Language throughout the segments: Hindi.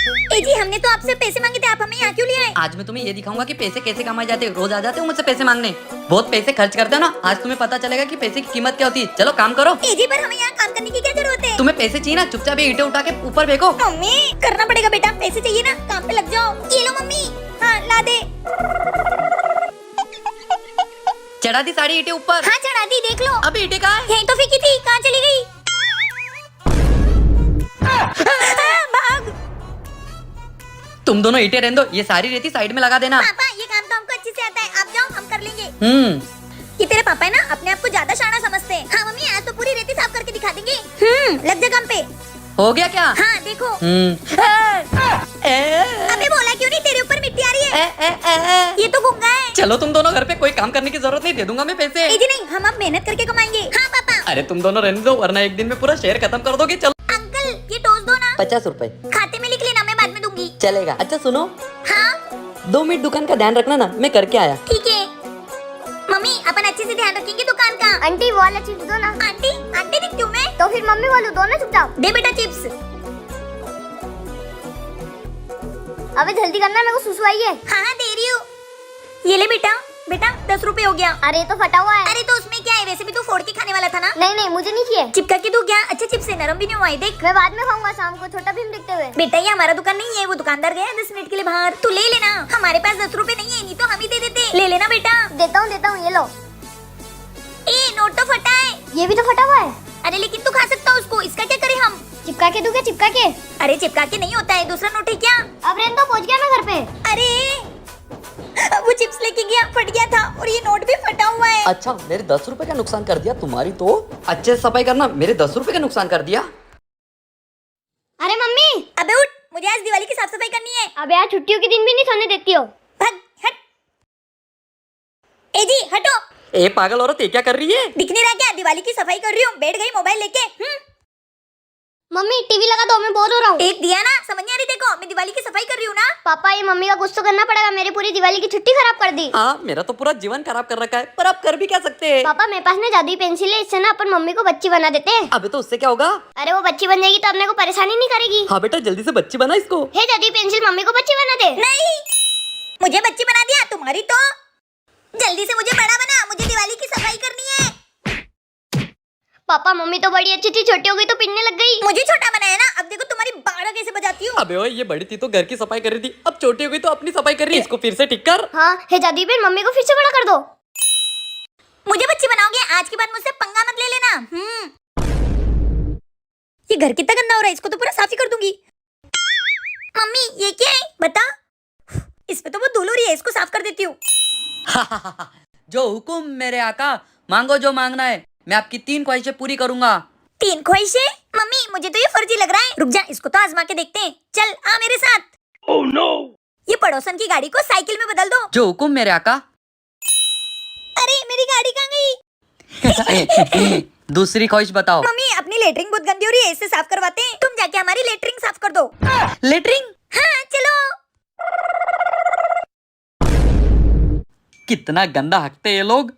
ए जी, हमने तो आपसे पैसे मांगे थे, आप हमें यहाँ क्यों ले आए? आज मैं तुम्हें ये दिखाऊंगा कि पैसे कैसे कमाए जाते हैं। रोज आ जाते हो मुझसे पैसे मांगने, बहुत पैसे खर्च करते हो ना। आज तुम्हें पता चलेगा कि पैसे की कीमत क्या होती है। चलो काम करो। ए जी, पर हमें यहाँ काम करने की क्या जरूरत है? तुम्हें पैसे चाहिए ना, चुपचाप ईंटें उठा के ऊपर फेंको। मम्मी, करना पड़ेगा बेटा, पैसे चाहिए ना, काम पे लग जाओ। ये लो मम्मी। हाँ, ला दे। चढ़ा दी सारी ईंटें ऊपर। हाँ, चढ़ा दी, देख लो। अब ईंटें कहाँ है? यहीं तो फेंकी थी, कहाँ चली गई? भाग। तुम दोनों ईंटें रहने दो, ये सारी रेती साइड में लगा देना। पापा, ये काम तो हमको अच्छे से आता है, आप जाओ, हम कर लेंगे। ये तेरे पापा है ना, अपने आप को ज्यादा शाना समझते हैं। हाँ मम्मी, आज तो पूरी रेती साफ करके दिखा देंगे। लग जा काम पे। हो गया क्या? हाँ देखो। अबे बोला क्यों नहीं, तेरे ऊपर मिट्टी आ रही है। ये तो गूंगा है। चलो तुम दोनों घर पे, कोई काम करने की जरूरत नहीं, दे दूंगा मैं पैसे। जी नहीं, हम अब मेहनत करके कमाएंगे। हाँ पापा। अरे तुम दोनों रहने दो, वरना एक दिन में पूरा शहर खत्म कर दोगे। चलो। अंकल, ये टोस्ट दो ना। 50 रुपए खाते में लिख लेना, मैं बाद में दूंगी। चलेगा। अच्छा सुनो, हाँ 2 मिनट दुकान का ध्यान रखना ना, मैं करके आया। ठीक है। मम्मी, अपन अच्छे से ध्यान रखेंगे दुकान का। आंटी वो वाला चिप्स दो ना। आंटी, आंटी दिखती हूँ मैं। तो फिर मम्मी बोलो दो ना चुपचाप। दे बेटा चिप्स। अबे जल्दी करना, मेरे को सुसु आई है। हाँ हाँ, दे रही हूँ। ये ले बेटा। बेटा 10 रुपए हो गया। अरे तो फटा हुआ है। अरे तो उसमें क्या है, वैसे भी तू फोड़ के खाने वाला था ना। नहीं नहीं, मुझे नहीं चाहिए। चिपका के दू क्या? अच्छा चिप्स से नरम भी नहीं हुआ है, देख। मैं बाद में खाऊंगा शाम को, छोटा भीम देखते हुए। बेटा ये हमारा दुकान नहीं है, वो दुकानदार गया 10 मिनट के लिए बाहर। तू ले लेना, हमारे पास 10 रुपए नहीं है, नहीं तो हम ही दे देते। ले लेना बेटा। देता हूँ, ये लो। ए नोट तो फटा है। ये भी तो फटा हुआ है। अरे लेकिन तू खा सकता है उसको, इसका क्या करें हम? चिपका के दूं क्या? चिपका के? अरे चिपका के नहीं होता है, दूसरा नोट है क्या? अब रेन तो पहुंच गया मैं घर पे। अरे वो चिप्स लेके गया, फट गया था, और ये नोट भी फटा हुआ है। अच्छा, मेरे 10 रुपए का नुकसान कर दिया। तुम्हारी तो अच्छे से सफाई करना, मेरे 10 रुपए का नुकसान कर दिया। अरे मम्मी। अबे उठ, मुझे आज दिवाली की साफ सफाई करनी है। अबे यार, छुट्टियों के दिन भी नहीं सोने देती हो। भाग, हट। ए जी हटो। ए पागल औरत, ये क्या कर रही है? दिख नहीं रहा क्या? दिवाली की सफाई कर रही हूँ, बैठ गई मोबाइल लेके। मम्मी टीवी लगा दो, मैं बोर हो रहा हूँ। एक दिया ना, समझ नहीं आ रही? देखो मैं दिवाली की सफाई कर रही हूँ ना। पापा, ये मम्मी का कुछ तो करना पड़ेगा, मेरी पूरी दिवाली की छुट्टी खराब कर दी। हाँ, मेरा तो पूरा जीवन खराब कर रखा है, पर आप कर भी क्या सकते हैं? पापा, मेरे पास ना जादुई पेंसिल है, इससे ना अपन मम्मी को बच्ची बना देते हैं। अबे तो उससे क्या होगा? अरे वो बच्ची बन जाएगी तो अपने को परेशानी नहीं करेगी। हाँ बेटा, जल्दी से बच्ची बना इसको। हे जादुई पेंसिल, मम्मी को बच्ची बना दे। नहीं, मुझे बच्ची बना दिया, तुम्हारी तो। जल्दी से मुझे बड़ा बना, मुझे दिवाली की सफाई करनी है। पापा, मम्मी तो बड़ी अच्छी थी, छोटी हो गई तो पिटने लग गई। मुझे छोटा बनाया ना, अब देखो तुम्हारी 12 कैसे बजाती हूँ। अबे ओए, ये बड़ी थी तो घर की सफाई कर रही थी, अब छोटी हो गई तो अपनी सफाई कर रही है। इसको फिर से ठीक कर। हाँ, हे जादुई पेन, मम्मी को फिर से बड़ा कर दो। मुझे बच्ची बनाओगे? आज के बाद मुझसे पंगा मत ले लेना। ये घर कितना गंदा हो रहा है, इसको तो पूरा साफ ही कर दूंगी। मम्मी ये क्या है बता? इसमें तो वो धूल हो रही है, इसको साफ कर देती हूँ। जो हुकुम मेरे आका, मांगो जो मांगना है, मैं आपकी 3 ख्वाहिशें पूरी करूंगा। 3 ख्वाहिशें? मम्मी मुझे तो ये फर्जी लग रहा है, रुक जा, इसको तो आजमा के देखते हैं। चल आ मेरे साथ। Oh no! ये पड़ोसन की गाड़ी को साइकिल में बदल दो। जो हुकुम मेरे आका। अरे मेरी गाड़ी कहाँ गई? दूसरी ख्वाहिश बताओ। मम्मी अपनी लेटरिंग बहुत गंदी हो रही है, इससे साफ करवाते हैं। तुम जाके हमारी लेटरिंग साफ कर दो। लेटरिंग? हाँ चलो। कितना गंदा हकते ये लोग।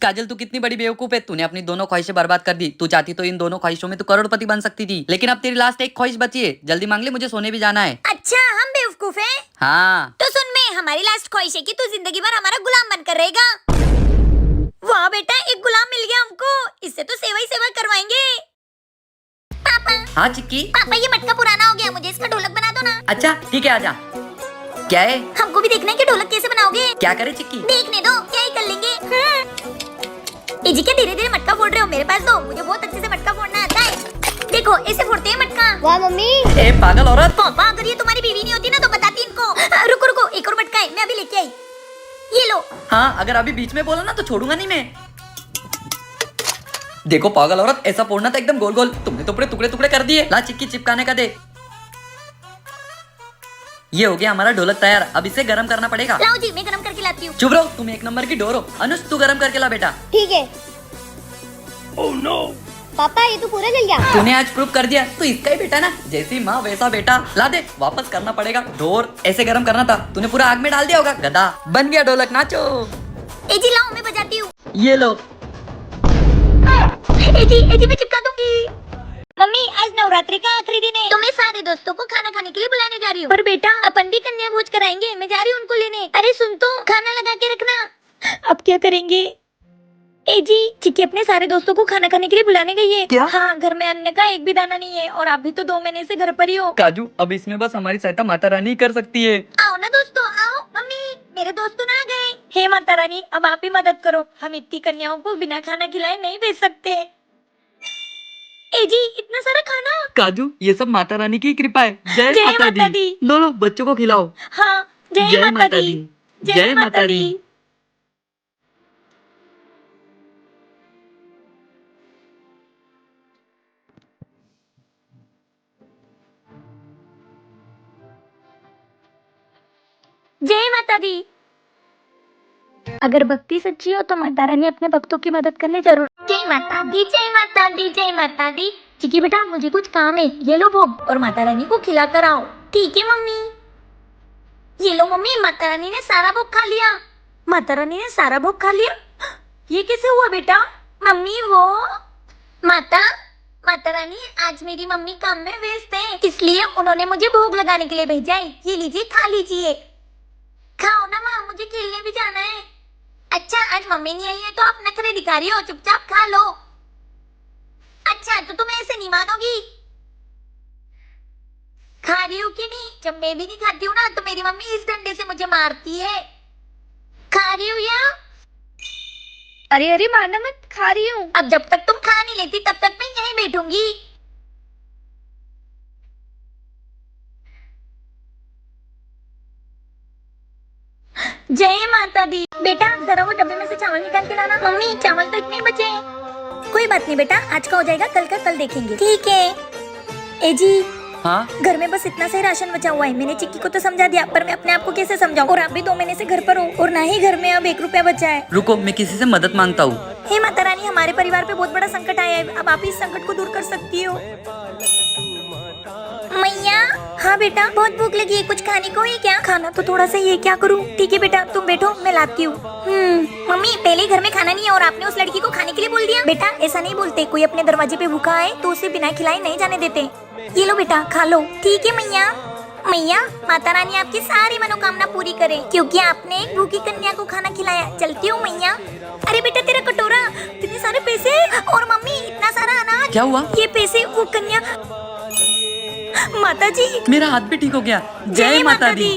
काजल, तू कितनी बड़ी बेवकूफ है, तूने अपनी दोनों ख्वाहिशें बर्बाद कर दी। तू चाहती तो इन दोनों ख्वाहिशों में तू करोड़पति बन सकती थी, लेकिन अब तेरी लास्ट एक ख्वाहिश बची है। जल्दी मांग ले, मुझे सोने भी जाना है। अच्छा हम बेवकूफ हैं? हाँ। तो सुन, मैं हमारी लास्ट ख्वाहिश है कि तू जिंदगी भर हमारा गुलाम बनकर रहेगा। वाह बेटा, एक गुलाम मिल गया हमको, इससे तो सेवा ही सेवा करवाएंगे। पापा। हाँ चिक्की। पापा ये मटका पुराना हो गया, मुझे इसका ढोलक बना दो ना। अच्छा ठीक है, आजा। क्या है? हमको भी देखना है कि ढोलक कैसे बनाओगे। क्या करे चिक्की? देखने दो, क्या ही कर लेंगे। ए जी क्या धीरे धीरे मटका फोड़ रहे हो? मेरे पास दो, मुझे बहुत अच्छे से मटका फोड़ना आता है। देखो ऐसे फोड़ते हैं मटका। वाह मम्मी। ए पागल औरत। पापा अगर ये तुम्हारी बीवी नहीं होती ना तो बताती इनको। रुको रुको, एक और मटका है, मैं अभी लेके आई। ये लो। हाँ, अगर अभी बीच में बोला ना तो छोड़ूंगा नहीं मैं। देखो पागल औरत, ऐसा फोड़ना था एकदम गोल गोल, तुमने तो पूरे टुकड़े टुकड़े कर दिए। ला चिक्की, चिपकाने का दे। ये हो गया हमारा ढोलक तैयार, अब इसे गरम करना पड़ेगा। लाओ जी, मैं गरम करके लाती हूँ। चुप रहो, तुम 1 नंबर की डोर हो। अनुज तू गरम करके ला बेटा। ठीक है। Oh no! पापा ये तो पूरा जल गया। तूने आज प्रूव कर दिया, तो इसका ही बेटा ना, जैसी माँ वैसा बेटा। ला दे, वापस करना पड़ेगा। डोर ऐसे गरम करना था, तूने पूरा आग में डाल दिया होगा। गधा बन गया ढोलक, नाचो। ए जी लाओ, मैं बजाती हूँ। ये लो। ए जी मैं चिपका दूंगी। मम्मी आज नवरात्रि का आखिरी दिन है तो मैं सारे दोस्तों को खाना खाने के लिए बुलाने जा रही हूँ। पर बेटा अपन भी कन्या भोज कराएंगे, मैं जा रही हूँ उनको लेने। अरे सुन तो, खाना लगा के रखना। अब क्या करेंगे? ए जी, चिक्की अपने सारे दोस्तों को खाना खाने के लिए बुलाने गई है। क्या? हाँ, घर में अन्न का एक भी दाना नहीं है और आप भी तो 2 महीने से घर पर ही हो। काजू, अब इसमें बस हमारी सहायता माता रानी ही कर सकती है। आओ ना दोस्तों, आओ। मम्मी, मेरे दोस्त तो ना गए। हे माता रानी, अब आप ही मदद करो, हम इतनी कन्याओं को बिना खाना खिलाए नहीं भेज सकते। ए जी, इतना सारा खाना। काजू, ये सब माता रानी की कृपा है। जय जय माता माता दी। दी। लो लो, बच्चों को खिलाओ। हाँ, जय माता दी। जय माता दी। जय माता दी। अगर भक्ति सच्ची हो तो माता रानी अपने भक्तों की मदद करने जरूर। जय माता दी, जय माता दी, जय माता दी। चिकी बेटा, मुझे कुछ काम है, ये लो भोग और माता रानी को खिला कर आओ। ठीक है मम्मी। ये लो मम्मी, माता रानी ने सारा भोग खा लिया। माता रानी ने सारा भोग खा लिया? ये कैसे हुआ बेटा? मम्मी वो माता रानी, आज मेरी मम्मी काम में व्यस्त है, इसलिए उन्होंने मुझे भोग लगाने के लिए भेजा है। ये लीजिए, खा लीजिए। खाओ ना माँ, मुझे खेलने भी जाना है। अच्छा, आज मम्मी नहीं आई है तो आप नखरे दिखा रही हो, चुपचाप खा लो। अच्छा, तो तुम ऐसे नहीं मानोगी? खा रही हो कि नहीं? जब मैं भी नहीं खाती हूँ ना तो मेरी मम्मी इस डंडे से मुझे मारती है। खा रही हूँ या? अरे अरे मारना मत, खा रही हूँ। अब जब तक तुम खा नहीं लेती तब तक मैं यहीं बैठूंगी। जय माता दी। बेटा जरा वो डब्बे में से चावल निकाल के लाना। मम्मी, चावल तो इतने ही बचे हैं। कोई बात नहीं बेटा, आज का हो जाएगा, कल का कल देखेंगे। ठीक है। ए जी, हाँ, घर में बस इतना से राशन बचा हुआ है। मैंने चिक्की को तो समझा दिया, पर मैं अपने आप को कैसे समझाऊं? और आप भी 2 महीने से घर पर हो और ना ही घर में अब 1 रुपया बचा है। रुको, मैं किसी से मदद मांगता हूँ। हे माता रानी, हमारे परिवार पे बहुत बड़ा संकट आया है, अब आप ही इस संकट को दूर कर सकती हो। मैया। हाँ बेटा, बहुत भूख लगी है, कुछ खाने को है क्या? खाना तो थोड़ा सा ही है, क्या करूँ? ठीक है बेटा, तुम बैठो, मैं लाती हूँ। मम्मी, पहले घर में खाना नहीं है और आपने उस लड़की को खाने के लिए बोल दिया। बेटा ऐसा नहीं बोलते, कोई अपने दरवाजे पे भूखा है तो उसे बिना खिलाए नहीं जाने देते। ये लो बेटा, खा लो। ठीक है मैया। मैया, माता रानी आपकी सारी मनोकामना पूरी करे, क्योंकि आपने एक भूखी कन्या को खाना खिलाया। चलती हूँ मैया। अरे बेटा, तेरा कटोरा, इतने सारे पैसे और मम्मी इतना सारा अनाज। क्या हुआ? ये पैसे वो कन्या। माता जी, मेरा हाथ भी ठीक हो गया। जय माता दी।